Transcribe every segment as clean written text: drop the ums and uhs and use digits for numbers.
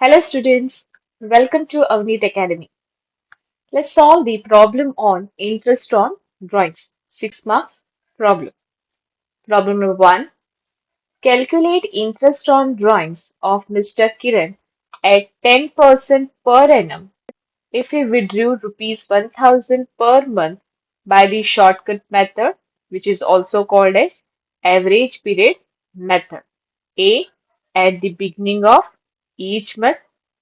Hello students, welcome to Avneet Academy. Let's solve the problem on interest on drawings. 6 marks problem. Problem number 1. Calculate interest on drawings of Mr. Kiran at 10% per annum if he withdrew rupees 1000 per month by the shortcut method, which is also called as average period method. A. At the beginning of each month.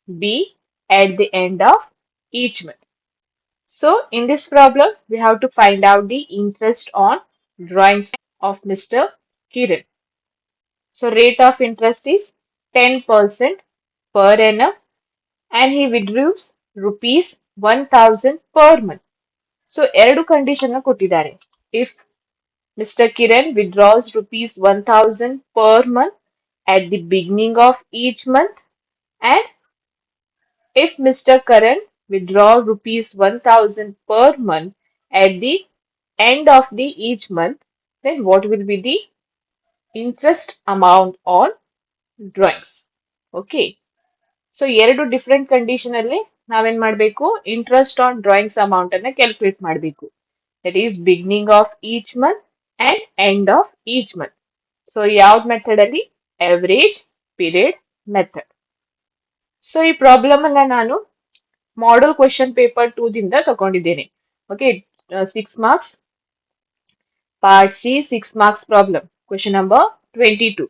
B. At the end of each month. So in this problem, we have to find out the interest on drawings of Mr. Kiran. So rate of interest is 10% per annum and he withdraws rupees 1000 per month. So ಎರಡು condition ಕೊಟ್ಟಿದ್ದಾರೆ. If Mr. Kiran withdraws rupees 1000 per month at the beginning of each month and if Mr. Karan withdraw rupees 1000 per month at the end of the each month, then what will be the interest amount on drawings? Okay. So ಎರಡು different condition ಅಲ್ಲಿ ನಾವೇನ್ ಮಾಡಬೇಕು interest on drawings amount ಅನ್ನ calculate ಮಾಡಬೇಕು. That is beginning of each month and end of each month. So ಯಾವ್ದ್ method ಅಲ್ಲಿ average period method. So ಈ problem ಅನ್ನ ನಾನು ಮಾಡಲ್ ಕ್ವೆಶನ್ ಪೇಪರ್ 2 ದಿಂದ ತಗೊಂಡಿದ್ದೇನೆ. Okay, 6 marks part C 6 marks problem question number 22.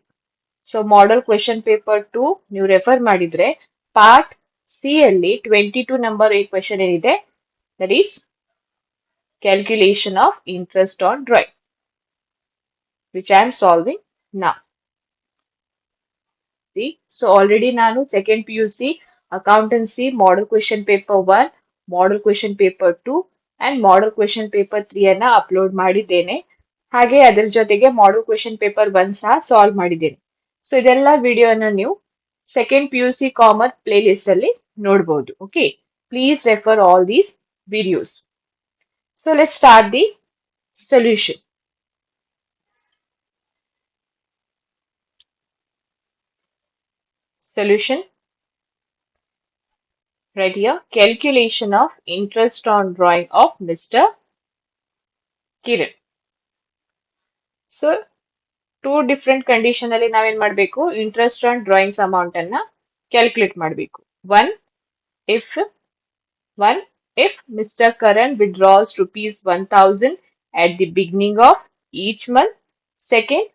So model question paper 2 ನೀವು refer ಮಾಡಿದ್ರೆ part C ಅಲ್ಲಿ 22 ನಂಬರ್ ಕ್ವೆಶನ್ ಏನಿದೆ that is calculation of interest on drawing which I am solving now. So already ನಾನು second P U C accountancy model question paper 1, model question paper 2 and model question paper 3 ಅನ್ನ upload ಮಾಡಿದ್ದೇನೆ. ಹಾಗೆ ಅದರ ಜೊತೆಗೆ ಮಾಡಲ್ question paper 1 ಸಹ solve ಮಾಡಿದ್ದೇನೆ. So ಇದೆಲ್ಲ ವಿಡಿಯೋನ ನೀವು second P U C commerce play list ಅಲ್ಲಿ ನೋಡಬಹುದು. Okay, please refer all these videos. So let start the solution. Solution right here, calculation of interest on drawing of Mr. Kiran. So two different condition ಅಲ್ಲಿ ನಾವೇನ್ ಮಾಡಬೇಕು interest on drawings amount ಅನ್ನ calculate ಮಾಡಬೇಕು. One if mister Karan withdraws rupees 1000 at the beginning of each month. Second,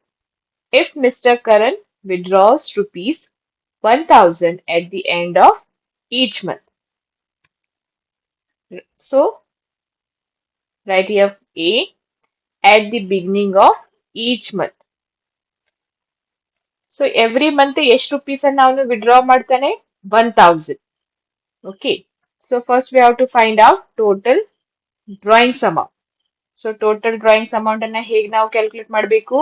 if Mr. Karan withdraws rupees 1000 at the end of each month. So write here A at the beginning of each month. So every month ಎಷ್ಟು rupees ಅನ್ನ ಅವನು withdraw ಮಾಡ್ತಾನೆ 1000. Okay, so first we have to find out total drawings amount. So total drawings amount ಅನ್ನ ಹೇಗೆ ನಾವು calculate ಮಾಡಬೇಕು?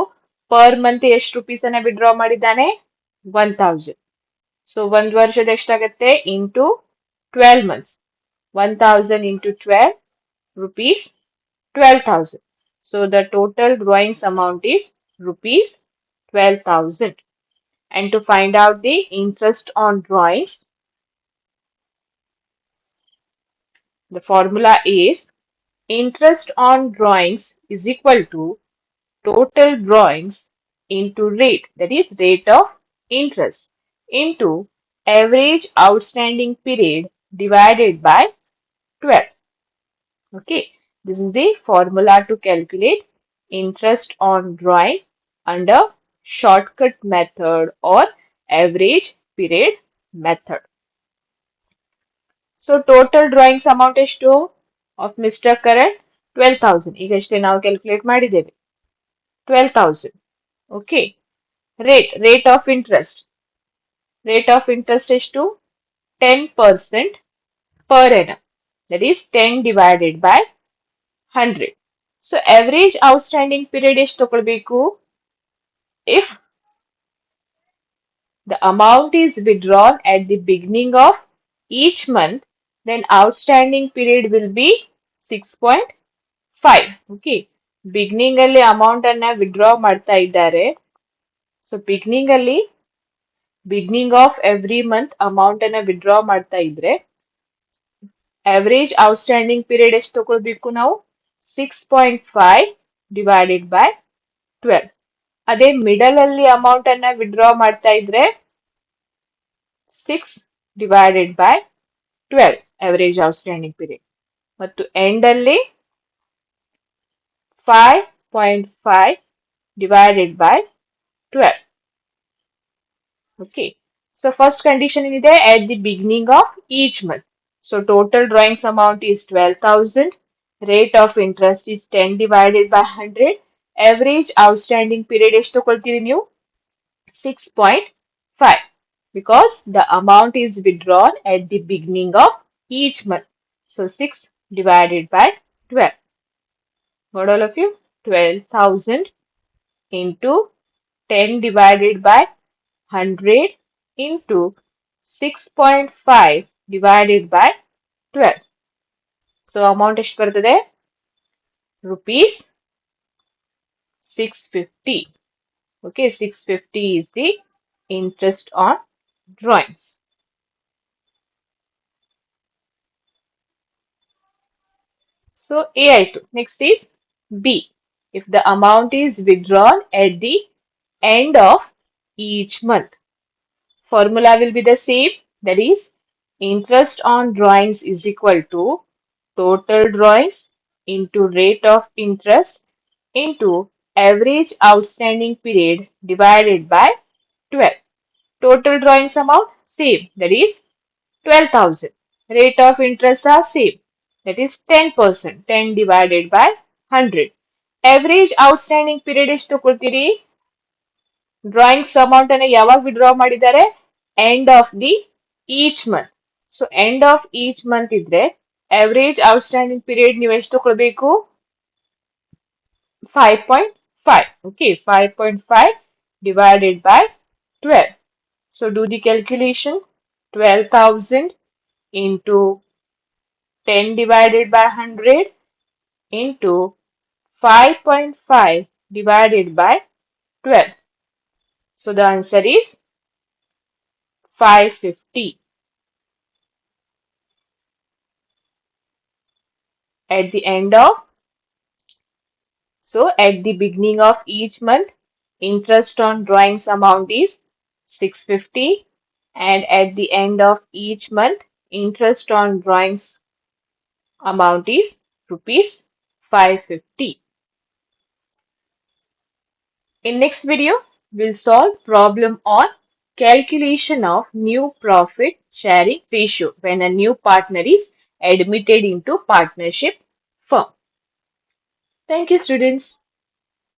Per month ಎಷ್ಟು rupees ಅನ್ನ ವಿಡ್ರಾ ಮಾಡಿದ್ದಾನೆ 1000. ಸೊ ಒಂದ್ ವರ್ಷದ ಎಷ್ಟಾಗತ್ತೆ into 12 months. 1000 into 12 rupees 12,000. So the total drawings amount is rupees 12,000. And to find out the interest on drawings, the formula is interest on drawings is equal to total drawings into rate, that is rate of interest, into average outstanding period divided by 12. Okay, this is the formula to calculate interest on drawing under shortcut method or average period method. So total drawings amount ಎಷ್ಟು of Mr. Karan 12,000. ಈಗಷ್ಟೇ ನಾವು calculate ಮಾಡಿದ್ದೇವೆ 12,000. Okay, rate of interest ಎಷ್ಟು 10% per annum, that is 10 divided by 100. So average outstanding period ಎಷ್ಟು ತಗೊಳ್ಬೇಕು? If the amount is withdrawn at the beginning of each month, then outstanding period will be 6.5. Okay, beginning ಅಲ್ಲಿ amount ಅನ್ನ withdraw ಮಾಡ್ತಾ ಇದ್ದಾರೆ. So beginning ಅಲ್ಲಿ beginning of every month amount ಅನ್ನ withdraw ಮಾಡ್ತಾ ಇದ್ರೆ ಅವರೇಜ್ ಔಟ್ಸ್ಟ್ಯಾಂಡಿಂಗ್ ಪೀರಿಯಡ್ ಎಷ್ಟು ತಗೊಳ್ಬೇಕು ನಾವು 6.5 ಡಿವೈಡೆಡ್ ಬೈ 12. ಅದೇ ಮಿಡಲ್ ಅಲ್ಲಿ ಅಮೌಂಟ್ ಅನ್ನ ವಿಡ್ರಾ ಮಾಡ್ತಾ ಇದ್ರೆ 6 divided by 12 average outstanding period ಮತ್ತು ಎಂಡ್ ಅಲ್ಲಿ 5.5 divided by 12. Okay. So first condition ಏನಿದೆ at the beginning of each month. So total drawings amount is 12,000. Rate of interest is 10 divided by 100. Average outstanding period ಎಷ್ಟು ತಗೊಳ್ತೀವಿ ನೀವು 6.5 because the amount is withdrawn at the beginning of each month. So 6 divided by 12. What all of you? 12,000 into 10 divided by 100 into 6.5 divided by 12. So amount ಎಷ್ಟು ಬರ್ತದೆ rupees 650. Okay, 650 is the interest on drawings. So A ಆಯ್ತು. Next is B. If the amount is withdrawn at the end of each month. Formula will be the same. That is, interest on drawings is equal to total drawings into rate of interest into average outstanding period divided by 12. Total drawings amount same. That is 12,000. Rate of interest are same. That is 10%. 10 divided by 100. Average outstanding period ಎಷ್ಟು ಕೊಡ್ತೀರಿ drawings amount ಅನ್ನ ಯಾವಾಗ withdraw ಮಾಡಿದ್ದಾರೆ end of the each month so end of each month ಇದ್ರೆ average outstanding period ನೀವು ಎಷ್ಟು ಕೊಡಬೇಕು 5.5 okay 5.5 divided by 12 so do the calculation 12,000 into 10 divided by 100 into 5.5 divided by 12 so the answer is 550. At the end of, so at the beginning of each month, interest on drawings amount is 650 and at the end of each month, interest on drawings amount is rupees 550. In next video, we'll solve problem on calculation of new profit sharing ratio when a new partner is admitted into partnership firm. Thank you, students.